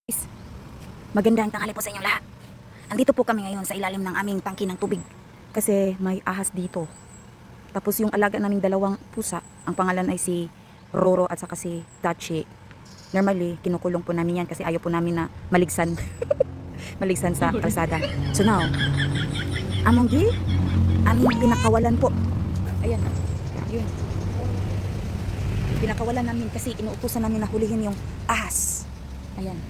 Guys, magandang tanghali po sa inyong lahat. Andito po kami ngayon sa ilalim ng aming tangki ng tubig kasi may ahas dito. Tapos yung alaga naming dalawang pusa, ang pangalan ay si Roro at saka si Dachi. Normally, kinukulong po namin yan kasi ayaw po namin na maligsan. Maligsan sa kalsada. So now, among aming pinakawalan po. Ayan, yun. Pinakawalan namin kasi inuutosan namin na hulihin yung ahas. Ayan.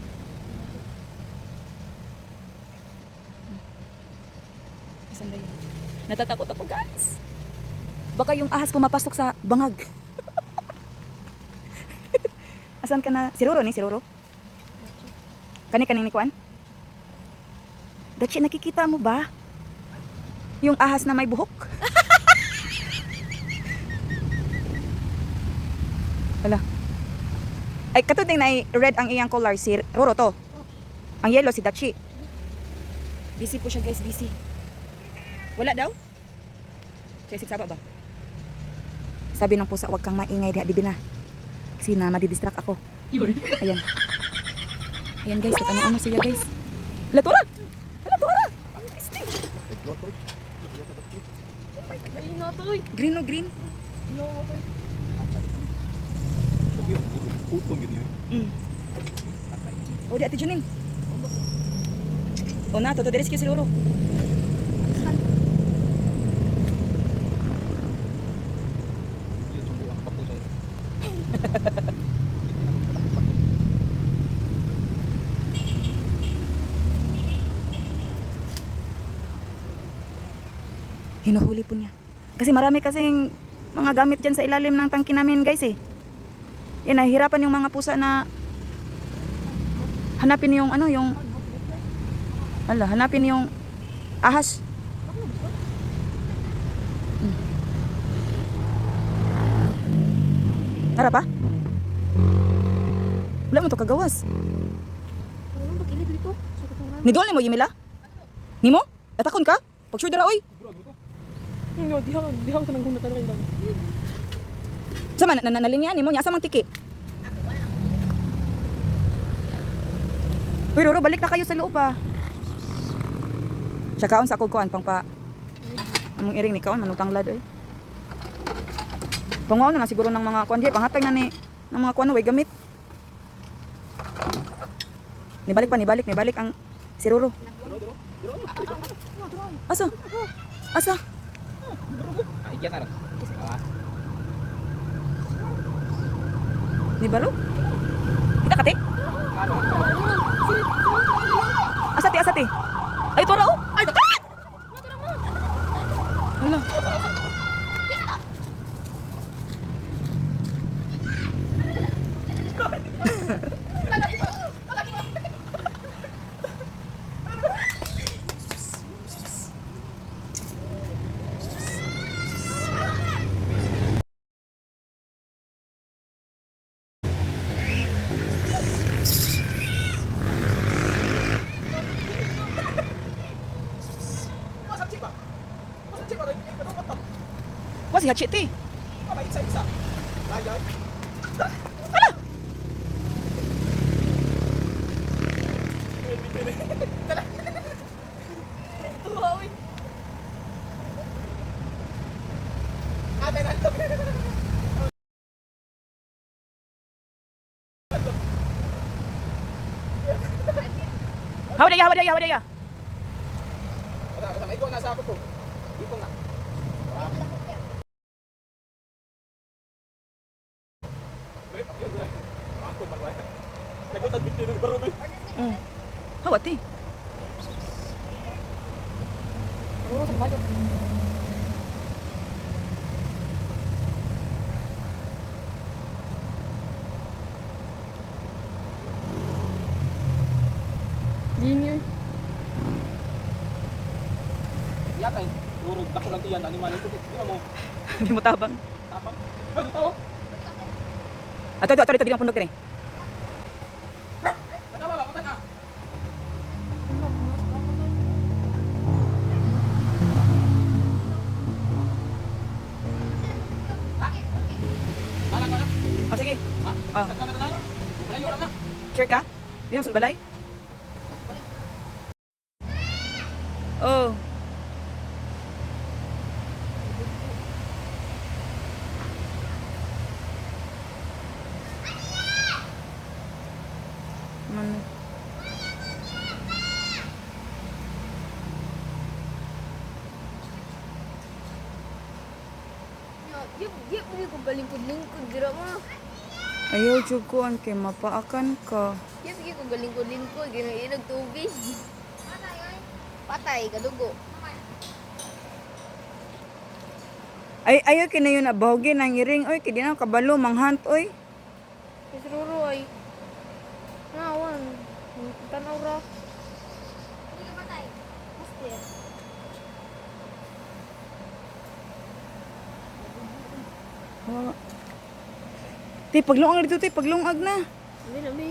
Natatakot ako, guys. Baka yung ahas pumapasok sa bangag. Asan ka na? Si Roro ni? Si Roro? Kani ni Kwan? Dachi, nakikita mo ba? Yung ahas na may buhok? Hala. Ay, katuding na red ang iyang color. Si Roro to. Ang yellow si Dachi. Busy po siya, guys. Busy. Wala daw? Kasi saba ba? Sabi ng pusa, wag kang maingay diha, dibi na. Kasi na madidistract ako. Ayan. Ayan guys, ano siya guys. Hala, tura! Hala, tura! Green o green? O, di ati Junin. O na, toto deres kayo si Loro. Hinuhuli po niya. Kasi marami kasing mga gamit dyan sa ilalim ng tangki namin guys eh. Yan, nahihirapan yung mga pusa na hanapin yung ano, yung hanapin yung ahas. Tara pa? Wala mo to kagawas. Nidol mo Yimila? Nimo? Atakon ka? Pag sure dara oy. Diha ka nang gunatan kayo lang. Sama nalinya nimo nya sa mang tiki. Uy, Roro, balik na kayo sa loob pa. Siya kaon sa akong kuan pang pa. Among iring ni kaon manutang lad oy. Panguaw na siguro ng mga kuan di panghatag na ni ng mga kuan way gamit. Nibalik ang si Roro. Asa? Asa? Ni balo? Kita kate? Asati. Ay, tora oh. Ay, hala. Wah, si Hachit eh. Hala! Hawa daya. Ikaw nasa ako po. Ikaw na. Hawa ti. Linear. Yata eh. Puro dako lang tiyan animal ito. Di mo. Hindi mo tabang. Tapang. Ano to? Ato dito ang pundok kini. Tama ba? Pataka. O sige. Ha? Oh. Tagka na tayo. Malayo na. Sure ka? Di mo sa balay? Oh. Ano? Yap, ko balingkod-lingkod dira ma. Ayaw jud ko an kay mapaakan ka. Yap, ko balingkod-lingkod ginainog tubig. Patay kadugo. Ay ayaw kinayo na bahugin ang iring oy kay di na kabalo manghunt oy. Isruro ay. Nawan. Tanaw ra. Hindi patay. Master. Ti paglungag dito ti paglungag na. Hindi na mi.